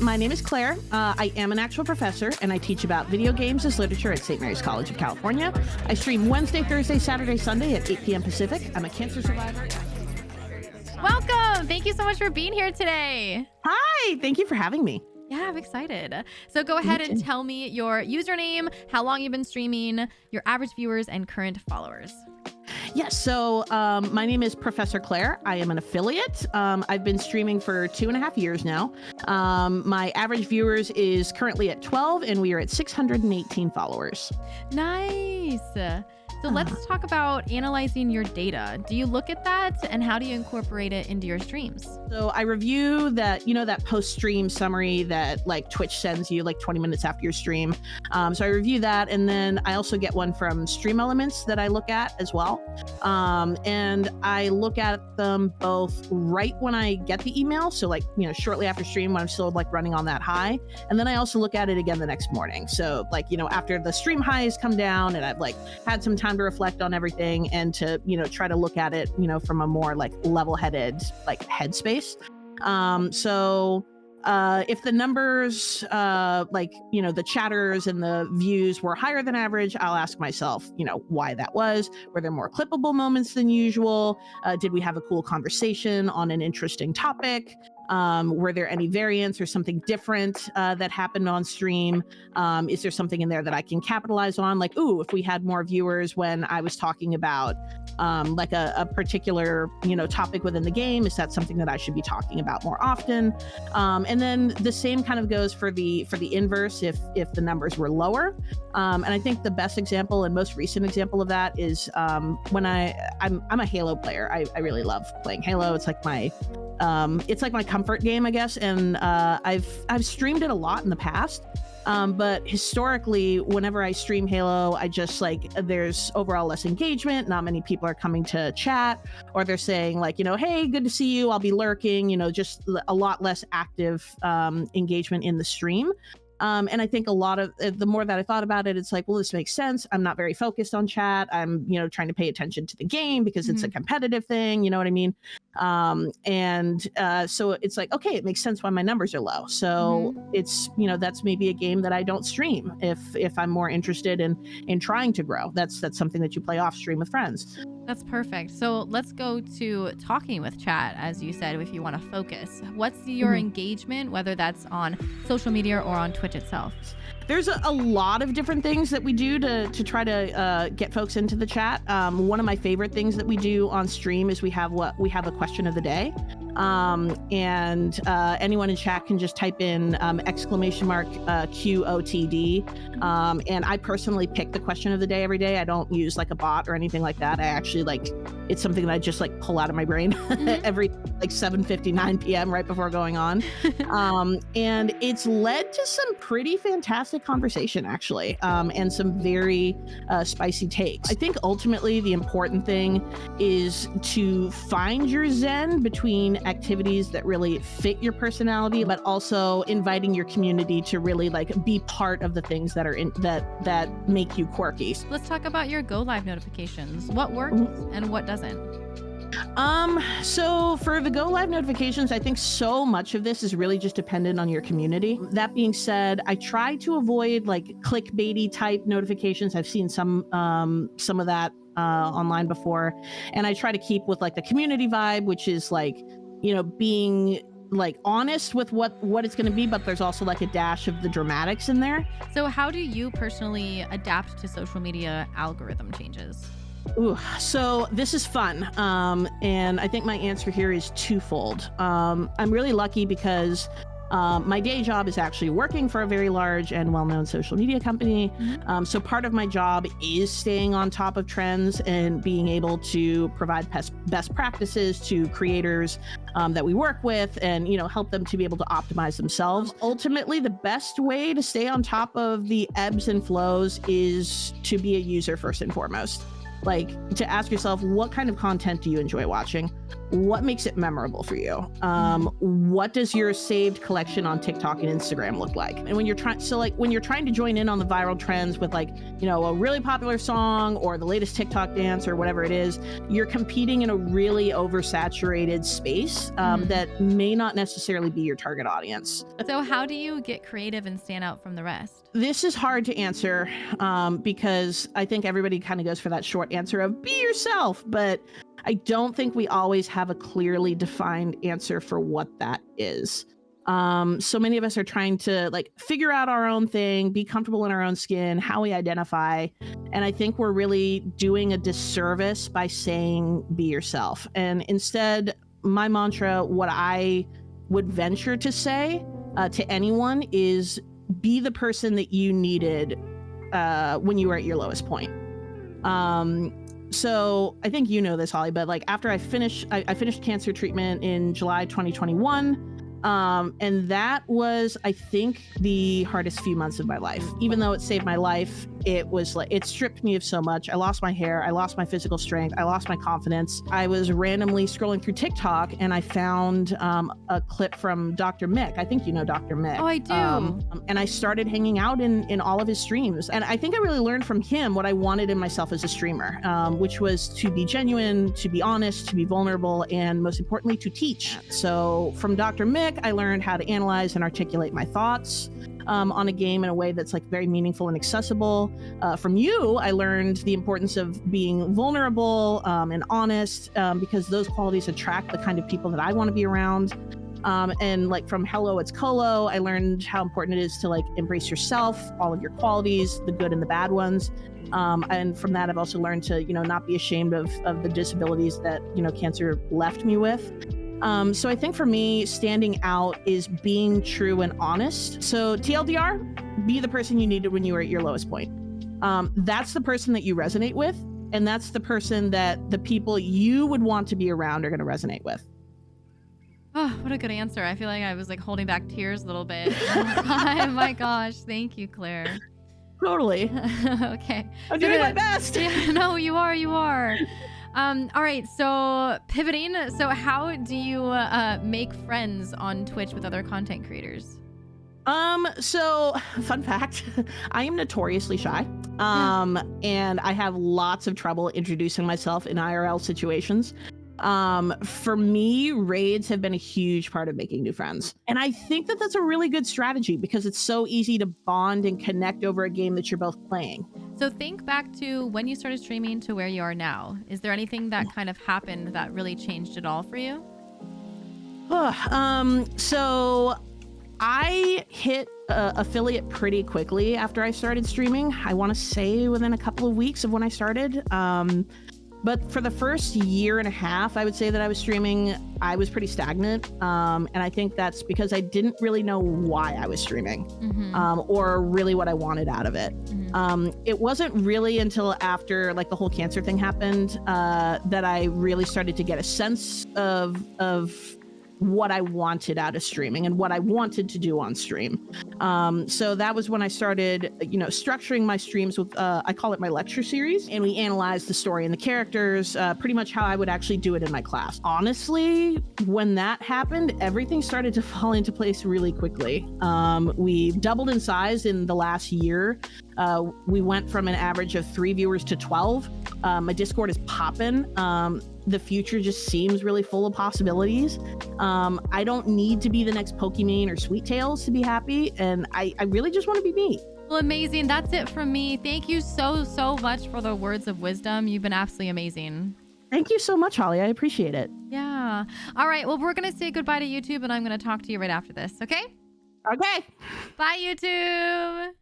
My name is Claire. I am an actual professor, and I teach about video games as literature at St. Mary's College of California. I stream Wednesday, Thursday, Saturday, Sunday at 8 p.m. Pacific. I'm a cancer survivor. Welcome. Thank you so much for being here today. Hi. Thank you for having me. Yeah, I'm excited. So go ahead and tell me your username, how long you've been streaming, your average viewers, and current followers. Yes. So my name is ProfessorClare. I am an affiliate. I've been streaming for 2.5 years now. My average viewers is currently at 12, and we are at 618 followers. Nice. So let's talk about analyzing your data. Do you look at that, and how do you incorporate it into your streams? So I review that, that post-stream summary that like Twitch sends you like 20 minutes after your stream. So I review that, and then I also get one from Stream Elements that I look at as well. And I look at them both right when I get the email. So like, shortly after stream when I'm still like running on that high. And then I also look at it again the next morning. So like, after the stream high has come down and I've like had some time to reflect on everything and to, try to look at it, from a more like level-headed like headspace. If the numbers, the chatters and the views were higher than average, I'll ask myself, why that was. Were there more clippable moments than usual? Did we have a cool conversation on an interesting topic? Were there any variants or something different that happened on stream? Is there something in there that I can capitalize on? Like, if we had more viewers when I was talking about like a particular, topic within the game, is that something that I should be talking about more often? And then the same kind of goes for the inverse if the numbers were lower. And I think the best example and most recent example of that is when I'm a Halo player. I really love playing Halo. It's like my comfort game, I guess. And I've streamed it a lot in the past. But historically, whenever I stream Halo, I just there's overall less engagement. Not many people are coming to chat, or they're saying like, hey, good to see you. I'll be lurking, just a lot less active engagement in the stream. And I think a lot of the more that I thought about it, it's like, well, this makes sense. I'm not very focused on chat. I'm, trying to pay attention to the game because it's a competitive thing. You know what I mean? So it's like, okay, it makes sense why my numbers are low. So it's, that's maybe a game that I don't stream if I'm more interested in trying to grow. That's something that you play off stream with friends. That's perfect. So let's go to talking with chat, as you said, if you want to focus. What's your engagement, whether that's on social media or on Twitch itself? There's a lot of different things that we do to try to get folks into the chat. One of my favorite things that we do on stream is we have a question of the day. Anyone in chat can just type in !QOTD. And I personally pick the question of the day every day. I don't use like a bot or anything like that. I actually it's something that I just pull out of my brain every 7:59 p.m. right before going on. And it's led to some pretty fantastic conversation actually, and some very spicy takes. I think ultimately the important thing is to find your zen between activities that really fit your personality, but also inviting your community to really be part of the things that are that make you quirky. Let's talk about your go live notifications. What works and what doesn't? So for the go live notifications, I think so much of this is really just dependent on your community. That being said, I try to avoid clickbaity type notifications. I've seen some of that online before, and I try to keep with the community vibe, which is being honest with what it's going to be, but there's also a dash of the dramatics in there. So how do you personally adapt to social media algorithm changes? Ooh, so this is fun. And I think my answer here is twofold. I'm really lucky because my day job is actually working for a very large and well-known social media company. So part of my job is staying on top of trends and being able to provide best practices to creators that we work with and, help them to be able to optimize themselves. Ultimately, the best way to stay on top of the ebbs and flows is to be a user first and foremost. To ask yourself, what kind of content do you enjoy watching? what makes it memorable for you? What does your saved collection on TikTok and Instagram look like? And when you're trying, when you're trying to join in on the viral trends with like, a really popular song or the latest TikTok dance or whatever it is, you're competing in a really oversaturated space that may not necessarily be your target audience. So how do you get creative and stand out from the rest? This is hard to answer because I think everybody kind of goes for that short answer of be yourself, but I don't think we always have a clearly defined answer for what that is. So many of us are trying to like figure out our own thing, be comfortable in our own skin, how we identify. And I think we're really doing a disservice by saying be yourself. And instead, my mantra, what I would venture to say to anyone is be the person that you needed when you were at your lowest point. So I think you know this, Hollie, but like after I finished cancer treatment in July 2021, and that was, I think, the hardest few months of my life. Even though it saved my life, it was like, it stripped me of so much. I lost my hair, I lost my physical strength, I lost my confidence. I was randomly scrolling through TikTok and I found a clip from Dr. Mick. I think you know Dr. Mick. Oh, I do. And I started hanging out in all of his streams. And I think I really learned from him what I wanted in myself as a streamer, which was to be genuine, to be honest, to be vulnerable, and most importantly, to teach. So from Dr. Mick, I learned how to analyze and articulate my thoughts on a game in a way that's like very meaningful and accessible. From you, I learned the importance of being vulnerable and honest because those qualities attract the kind of people that I want to be around. And like from Hello, It's Colo, I learned how important it is to like embrace yourself, all of your qualities, the good and the bad ones. And from that, I've also learned to, not be ashamed of the disabilities that, cancer left me with. So I think for me, standing out is being true and honest. So TLDR, be the person you needed when you were at your lowest point. That's the person that you resonate with. And that's the person that the people you would want to be around are going to resonate with. Oh, what a good answer. I feel like I was like holding back tears a little bit. Oh my gosh. Thank you, Claire. Totally. Okay. I'm doing my best. Yeah, no, you are. All right. So pivoting. So how do you make friends on Twitch with other content creators? So fun fact, I am notoriously shy. And I have lots of trouble introducing myself in IRL situations. For me, raids have been a huge part of making new friends. And I think that that's a really good strategy because it's so easy to bond and connect over a game that you're both playing. So think back to when you started streaming to where you are now. Is there anything that kind of happened that really changed it all for you? So I hit affiliate pretty quickly after I started streaming. I want to say within a couple of weeks of when I started. But for the first year and a half, I would say that I was streaming, I was pretty stagnant. And I think that's because I didn't really know why I was streaming or really what I wanted out of it. It wasn't really until after like the whole cancer thing happened that I really started to get a sense of what I wanted out of streaming and what I wanted to do on stream. So that was when I started, structuring my streams with, I call it my lecture series, and we analyzed the story and the characters, pretty much how I would actually do it in my class. Honestly, when that happened, everything started to fall into place really quickly. We doubled in size in the last year. We went from an average of 3 viewers to 12. My Discord is popping. The future just seems really full of possibilities. I don't need to be the next Pokemon or Sweet Tails to be happy, and I really just want to be me. Well, amazing. That's it from me. Thank you so much for the words of wisdom. You've been absolutely amazing. Thank you so much, Hollie. I appreciate it. Yeah. All right. Well, we're going to say goodbye to YouTube, and I'm going to talk to you right after this. Okay? Okay. Bye, YouTube.